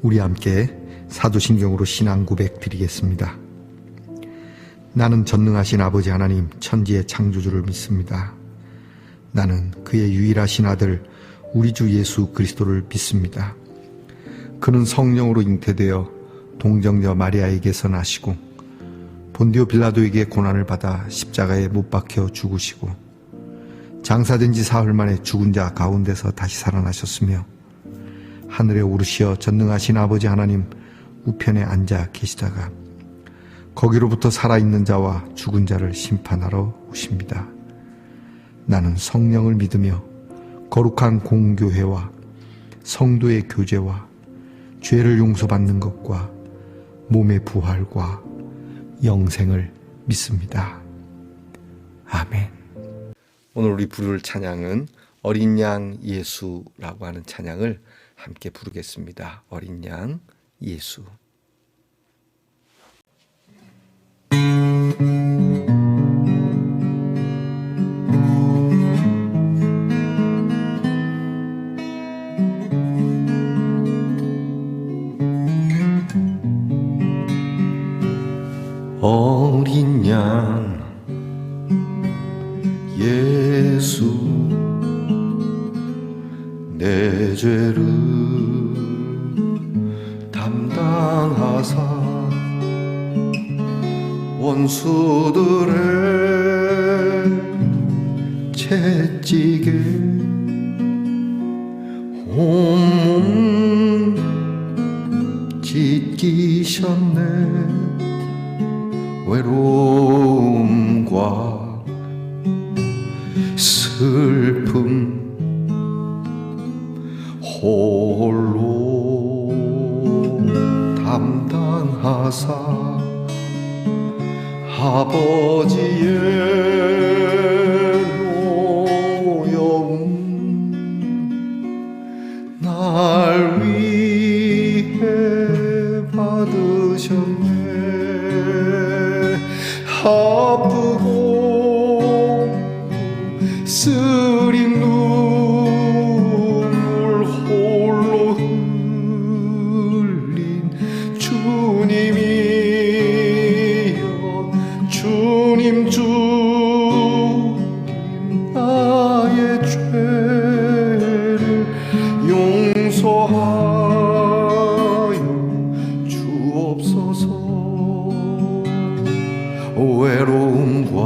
우리 함께 사도신경으로 신앙 고백 드리겠습니다. 나는 전능하신 아버지 하나님 천지의 창조주를 믿습니다. 나는 그의 유일하신 아들 우리 주 예수 그리스도를 믿습니다. 그는 성령으로 잉태되어 동정녀 마리아에게서 나시고 본디오 빌라도에게 고난을 받아 십자가에 못 박혀 죽으시고 장사된 지 사흘 만에 죽은 자 가운데서 다시 살아나셨으며 하늘에 오르시어 전능하신 아버지 하나님 우편에 앉아 계시다가 거기로부터 살아있는 자와 죽은 자를 심판하러 오십니다. 나는 성령을 믿으며 거룩한 공교회와 성도의 교제와 죄를 용서받는 것과 몸의 부활과 영생을 믿습니다. 아멘. 오늘 우리 부를 찬양은 어린 양 예수라고 하는 찬양을 함께 부르겠습니다. 어린 양 예수. 어린 양 예수 내 죄를 담당하사 원수들의 채찍에 온몸 찢기셨네. 외로움과 슬픔 홀로 담당하사 아버지의 노여움 날 위해 받으셨네. 아프고 쓰린 눈물 홀로 흘린 주님이여 주님 나의 죄를 용서하여 주옵소서. 외로움과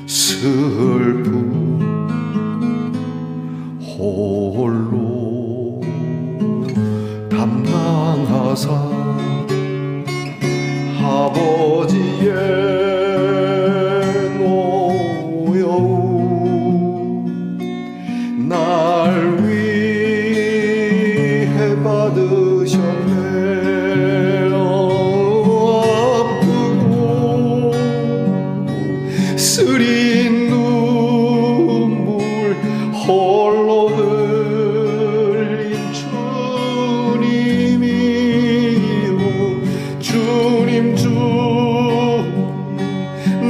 슬픔 홀로 담당하사 아버지의 노여움 날 위해 받으셨네. 쓰린 눈물 홀로 흘린 주님이요 주님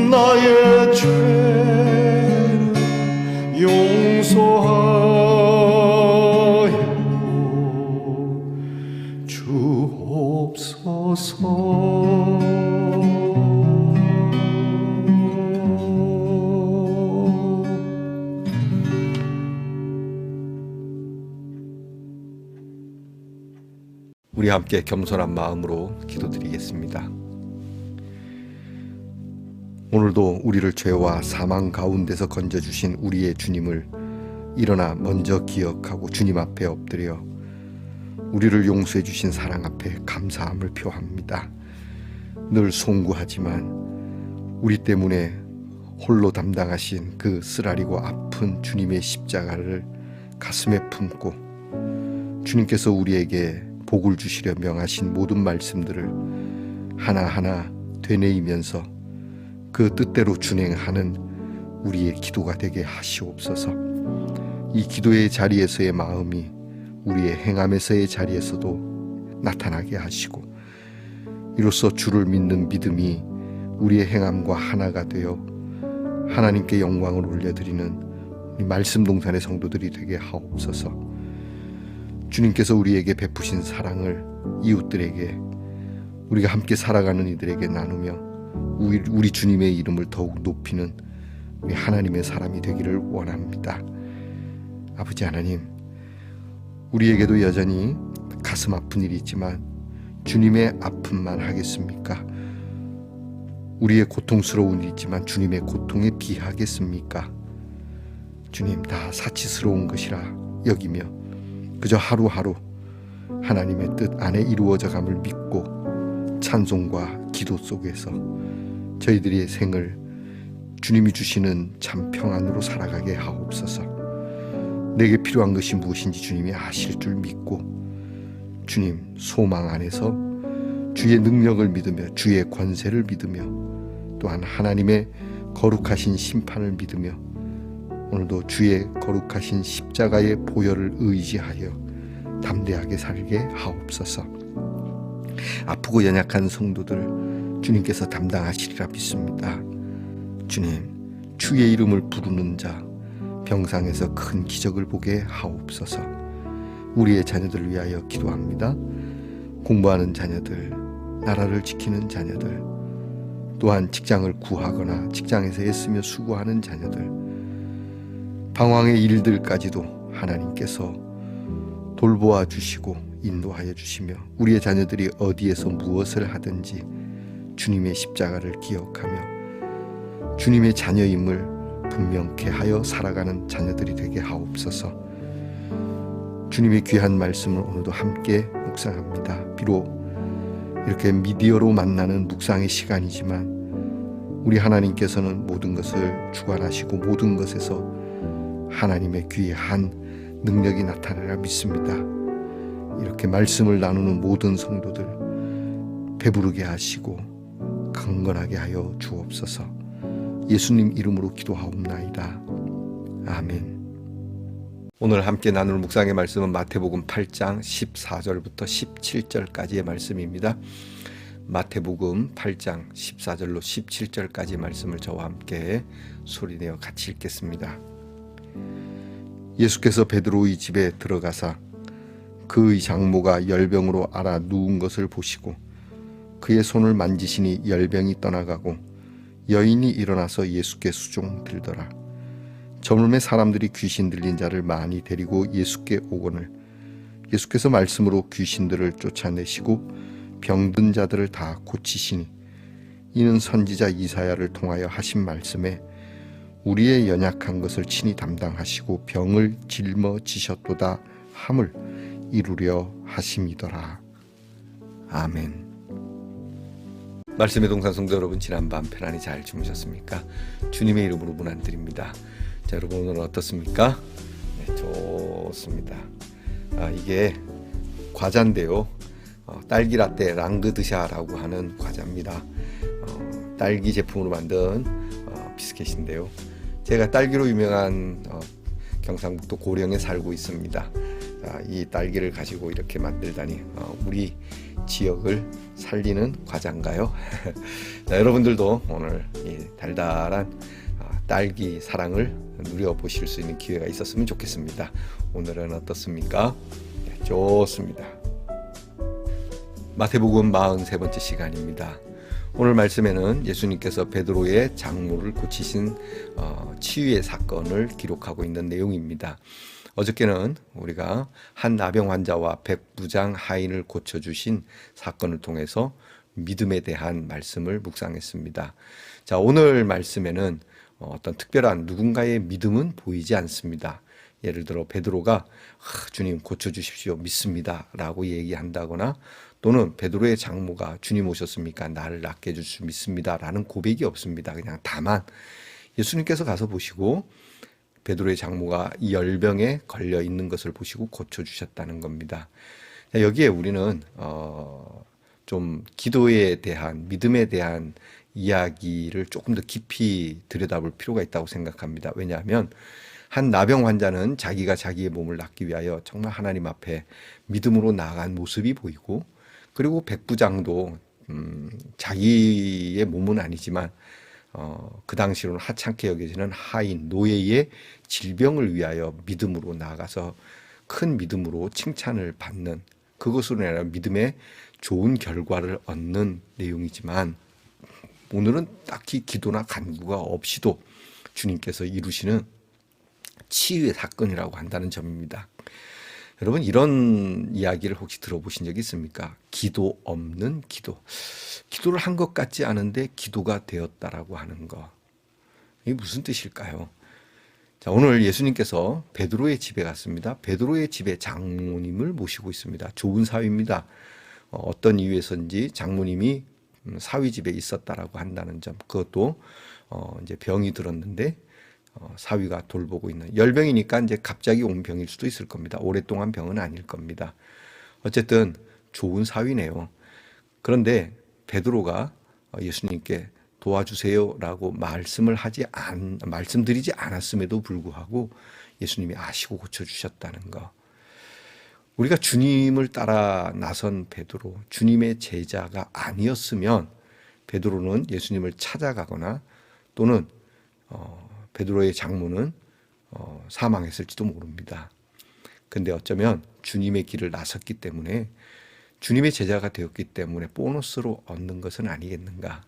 나의 죄를 용서하여 주옵소서. 우리 함께 겸손한 마음으로 기도드리겠습니다. 오늘도 우리를 죄와 사망 가운데서 건져주신 우리의 주님을 일어나 먼저 기억하고 주님 앞에 엎드려 우리를 용서해 주신 사랑 앞에 감사함을 표합니다. 늘 송구하지만 우리 때문에 홀로 담당하신 그 쓰라리고 아픈 주님의 십자가를 가슴에 품고 주님께서 우리에게 복을 주시려 명하신 모든 말씀들을 하나하나 되뇌이면서 그 뜻대로 준행하는 우리의 기도가 되게 하시옵소서. 이 기도의 자리에서의 마음이 우리의 행함에서의 자리에서도 나타나게 하시고 이로써 주를 믿는 믿음이 우리의 행함과 하나가 되어 하나님께 영광을 올려드리는 말씀 동산의 성도들이 되게 하옵소서. 주님께서 우리에게 베푸신 사랑을 이웃들에게, 우리가 함께 살아가는 이들에게 나누며 우리 주님의 이름을 더욱 높이는 우리 하나님의 사람이 되기를 원합니다. 아버지 하나님, 우리에게도 여전히 가슴 아픈 일이 있지만 주님의 아픔만 하겠습니까? 우리의 고통스러운 일이 있지만 주님의 고통에 비하겠습니까? 주님, 다 사치스러운 것이라 여기며 그저 하루하루 하나님의 뜻 안에 이루어져감을 믿고 찬송과 기도 속에서 저희들의 생을 주님이 주시는 참 평안으로 살아가게 하옵소서. 내게 필요한 것이 무엇인지 주님이 아실 줄 믿고 주님 소망 안에서 주의 능력을 믿으며 주의 권세를 믿으며 또한 하나님의 거룩하신 심판을 믿으며 오늘도 주의 거룩하신 십자가의 보혈을 의지하여 담대하게 살게 하옵소서. 아프고 연약한 성도들 주님께서 담당하시리라 믿습니다. 주님, 주의 이름을 부르는 자 병상에서 큰 기적을 보게 하옵소서. 우리의 자녀들을 위하여 기도합니다. 공부하는 자녀들, 나라를 지키는 자녀들, 또한 직장을 구하거나 직장에서 애쓰며 수고하는 자녀들, 방황의 일들까지도 하나님께서 돌보아 주시고 인도하여 주시며 우리의 자녀들이 어디에서 무엇을 하든지 주님의 십자가를 기억하며 주님의 자녀임을 분명케 하여 살아가는 자녀들이 되게 하옵소서. 주님의 귀한 말씀을 오늘도 함께 묵상합니다. 비록 이렇게 미디어로 만나는 묵상의 시간이지만 우리 하나님께서는 모든 것을 주관하시고 모든 것에서 하나님의 귀한 능력이 나타나리라 믿습니다. 이렇게 말씀을 나누는 모든 성도들 배부르게 하시고 강건하게 하여 주옵소서. 예수님 이름으로 기도하옵나이다. 아멘. 오늘 함께 나눌 묵상의 말씀은 마태복음 8장 14절부터 17절까지의 말씀입니다. 마태복음 8장 14절로 17절까지 말씀을 저와 함께 소리내어 같이 읽겠습니다. 예수께서 베드로의 집에 들어가사 그의 장모가 열병으로 앓아 누운 것을 보시고 그의 손을 만지시니 열병이 떠나가고 여인이 일어나서 예수께 수종들더라. 저물매 사람들이 귀신 들린 자를 많이 데리고 예수께 오거늘 예수께서 말씀으로 귀신들을 쫓아내시고 병든 자들을 다 고치시니 이는 선지자 이사야를 통하여 하신 말씀에 우리의 연약한 것을 친히 담당하시고 병을 짊어지셨도다 함을 이루려 하심이더라. 아멘. 말씀의 동산 성도 여러분, 지난밤 편안히 잘 주무셨습니까? 주님의 이름으로 문안드립니다. 자, 여러분 오늘은 어떻습니까? 네, 좋습니다. 이게 과자인데요. 딸기 라떼 랑그드샤라고 하는 과자입니다. 딸기 제품으로 만든 비스켓인데요. 제가 딸기로 유명한 경상북도 고령에 살고 있습니다. 이 딸기를 가지고 이렇게 만들다니 우리 지역을 살리는 과자인가요? 자, 여러분들도 오늘 이 달달한 딸기 사랑을 누려보실 수 있는 기회가 있었으면 좋겠습니다. 오늘은 어떻습니까? 네, 좋습니다. 마태복음 43번째 시간입니다. 오늘 말씀에는 예수님께서 베드로의 장모를 고치신 치유의 사건을 기록하고 있는 내용입니다. 어저께는 우리가 한 나병 환자와 백부장 하인을 고쳐주신 사건을 통해서 믿음에 대한 말씀을 묵상했습니다. 자, 오늘 말씀에는 어떤 특별한 누군가의 믿음은 보이지 않습니다. 예를 들어 베드로가 주님 고쳐주십시오 믿습니다 라고 얘기한다거나 또는 베드로의 장모가 주님 오셨습니까? 나를 낫게 해줄 수 믿습니다 라는 고백이 없습니다. 그냥 다만 예수님께서 가서 보시고 베드로의 장모가 이 열병에 걸려 있는 것을 보시고 고쳐주셨다는 겁니다. 여기에 우리는 좀 기도에 대한 믿음에 대한 이야기를 조금 더 깊이 들여다볼 필요가 있다고 생각합니다. 왜냐하면 한 나병 환자는 자기가 자기의 몸을 낫기 위하여 정말 하나님 앞에 믿음으로 나아간 모습이 보이고, 그리고 백부장도 자기의 몸은 아니지만 그 당시로는 하찮게 여겨지는 하인 노예의 질병을 위하여 믿음으로 나아가서 큰 믿음으로 칭찬을 받는, 그것으로 인하여 믿음의 좋은 결과를 얻는 내용이지만, 오늘은 딱히 기도나 간구가 없이도 주님께서 이루시는 치유의 사건이라고 한다는 점입니다. 여러분, 이런 이야기를 혹시 들어보신 적이 있습니까? 기도 없는 기도. 기도를 한 것 같지 않은데 기도가 되었다라고 하는 거. 이게 무슨 뜻일까요? 자, 오늘 예수님께서 베드로의 집에 갔습니다. 베드로의 집에 장모님을 모시고 있습니다. 좋은 사위입니다. 어떤 이유에서인지 장모님이 사위 집에 있었다라고 한다는 점. 그것도 이제 병이 들었는데 사위가 돌보고 있는, 열병이니까 이제 갑자기 온 병일 수도 있을 겁니다. 오랫동안 병은 아닐 겁니다. 어쨌든 좋은 사위네요. 그런데 베드로가 예수님께 도와주세요라고 말씀드리지 않았음에도 불구하고 예수님이 아시고 고쳐주셨다는 거. 우리가 주님을 따라 나선 베드로, 주님의 제자가 아니었으면 베드로는 예수님을 찾아가거나 또는 베드로의 장모는 사망했을지도 모릅니다. 근데 어쩌면 주님의 길을 나섰기 때문에, 주님의 제자가 되었기 때문에 보너스로 얻는 것은 아니겠는가.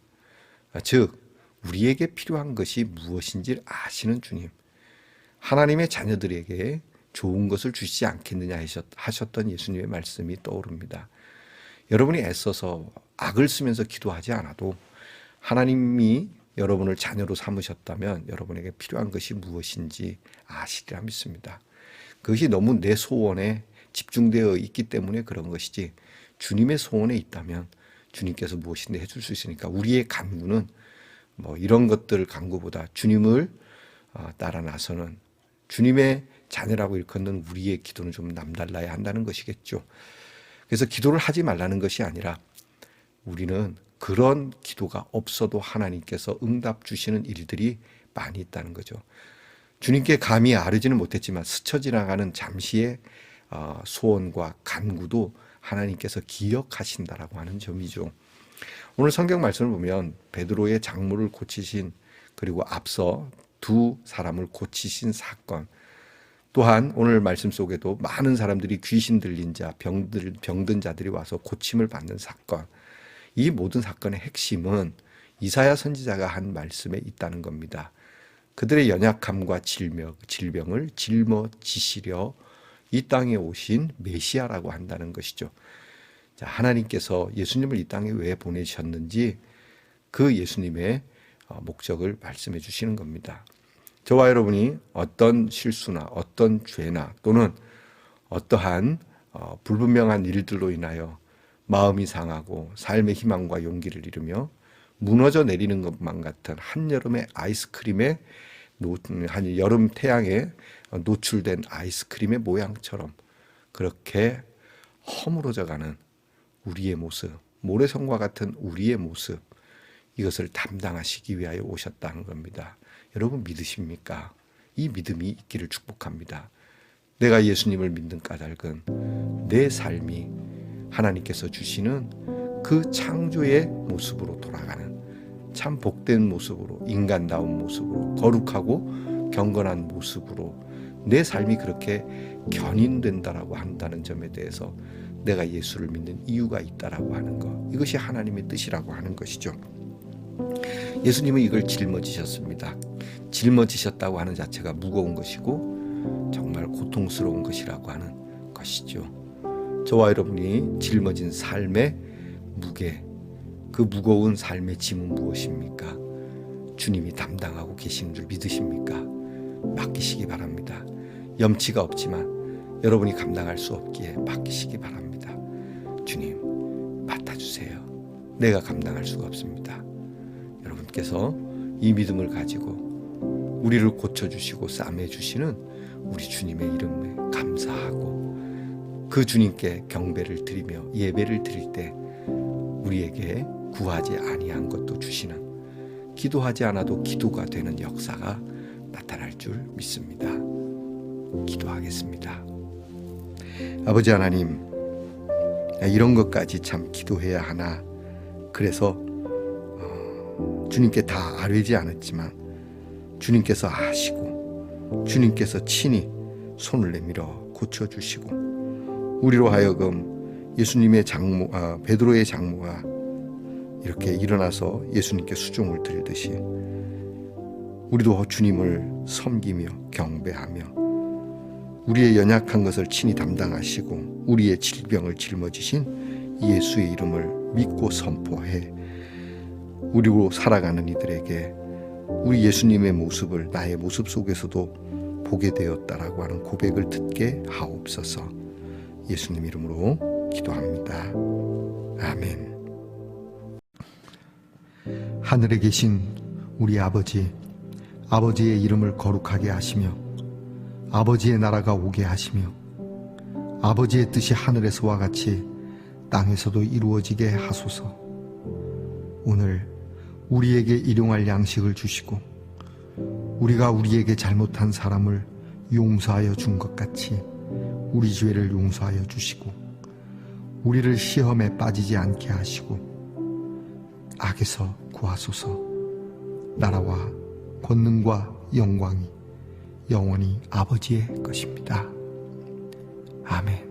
즉, 우리에게 필요한 것이 무엇인지 아시는 주님, 하나님의 자녀들에게 좋은 것을 주시지 않겠느냐 하셨던 예수님의 말씀이 떠오릅니다. 여러분이 애써서 악을 쓰면서 기도하지 않아도 하나님이 여러분을 자녀로 삼으셨다면 여러분에게 필요한 것이 무엇인지 아시리라 믿습니다. 그것이 너무 내 소원에 집중되어 있기 때문에 그런 것이지, 주님의 소원에 있다면 주님께서 무엇인데 해줄 수 있으니까, 우리의 간구는 이런 것들 간구보다 주님을 따라 나서는 주님의 자녀라고 일컫는 우리의 기도는 좀 남달라야 한다는 것이겠죠. 그래서 기도를 하지 말라는 것이 아니라, 우리는 그런 기도가 없어도 하나님께서 응답 주시는 일들이 많이 있다는 거죠. 주님께 감히 아뢰지는 못했지만 스쳐 지나가는 잠시의 소원과 간구도 하나님께서 기억하신다라고 하는 점이죠. 오늘 성경 말씀을 보면 베드로의 장모를 고치신, 그리고 앞서 두 사람을 고치신 사건, 또한 오늘 말씀 속에도 많은 사람들이 귀신 들린 자, 병든 자들이 와서 고침을 받는 사건, 이 모든 사건의 핵심은 이사야 선지자가 한 말씀에 있다는 겁니다. 그들의 연약함과 질병을 짊어지시려 이 땅에 오신 메시아라고 한다는 것이죠. 자, 하나님께서 예수님을 이 땅에 왜 보내셨는지 그 예수님의 목적을 말씀해 주시는 겁니다. 저와 여러분이 어떤 실수나 어떤 죄나 또는 어떠한 불분명한 일들로 인하여 마음이 상하고 삶의 희망과 용기를 잃으며 무너져 내리는 것만 같은 한여름의 아이스크림에 한 여름 태양에 노출된 아이스크림의 모양처럼 그렇게 허물어져가는 우리의 모습, 모래성과 같은 우리의 모습, 이것을 담당하시기 위하여 오셨다는 겁니다. 여러분 믿으십니까? 이 믿음이 있기를 축복합니다. 내가 예수님을 믿는 까닭은 내 삶이 하나님께서 주시는 그 창조의 모습으로 돌아가는 참 복된 모습으로, 인간다운 모습으로, 거룩하고 경건한 모습으로 내 삶이 그렇게 견인된다라고 한다는 점에 대해서 내가 예수를 믿는 이유가 있다라고 하는 것, 이것이 하나님의 뜻이라고 하는 것이죠. 예수님은 이걸 짊어지셨습니다. 짊어지셨다고 하는 자체가 무거운 것이고 정말 고통스러운 것이라고 하는 것이죠. 저와 여러분이 짊어진 삶의 무게, 그 무거운 삶의 짐은 무엇입니까? 주님이 담당하고 계시는 줄 믿으십니까? 맡기시기 바랍니다. 염치가 없지만 여러분이 감당할 수 없기에 맡기시기 바랍니다. 주님, 맡아주세요. 내가 감당할 수가 없습니다. 여러분께서 이 믿음을 가지고 우리를 고쳐주시고 싸매주시는 우리 주님의 이름에 감사하고 그 주님께 경배를 드리며 예배를 드릴 때 우리에게 구하지 아니한 것도 주시는, 기도하지 않아도 기도가 되는 역사가 나타날 줄 믿습니다. 기도하겠습니다. 아버지 하나님, 이런 것까지 참 기도해야 하나, 그래서 주님께 다 아뢰지 않았지만 주님께서 아시고 주님께서 친히 손을 내밀어 고쳐주시고 우리로 하여금 예수님의 베드로의 장모가 이렇게 일어나서 예수님께 수종을 드리듯이 우리도 주님을 섬기며 경배하며 우리의 연약한 것을 친히 담당하시고 우리의 질병을 짊어지신 예수의 이름을 믿고 선포해 우리로 살아가는 이들에게 우리 예수님의 모습을 나의 모습 속에서도 보게 되었다라고 하는 고백을 듣게 하옵소서. 예수님 이름으로 기도합니다. 아멘. 하늘에 계신 우리 아버지, 아버지의 이름을 거룩하게 하시며 아버지의 나라가 오게 하시며 아버지의 뜻이 하늘에서와 같이 땅에서도 이루어지게 하소서. 오늘 우리에게 일용할 양식을 주시고 우리가 우리에게 잘못한 사람을 용서하여 준 것 같이 우리 죄를 용서하여 주시고 우리를 시험에 빠지지 않게 하시고 악에서 구하소서. 나라와 권능과 영광이 영원히 아버지의 것입니다. 아멘.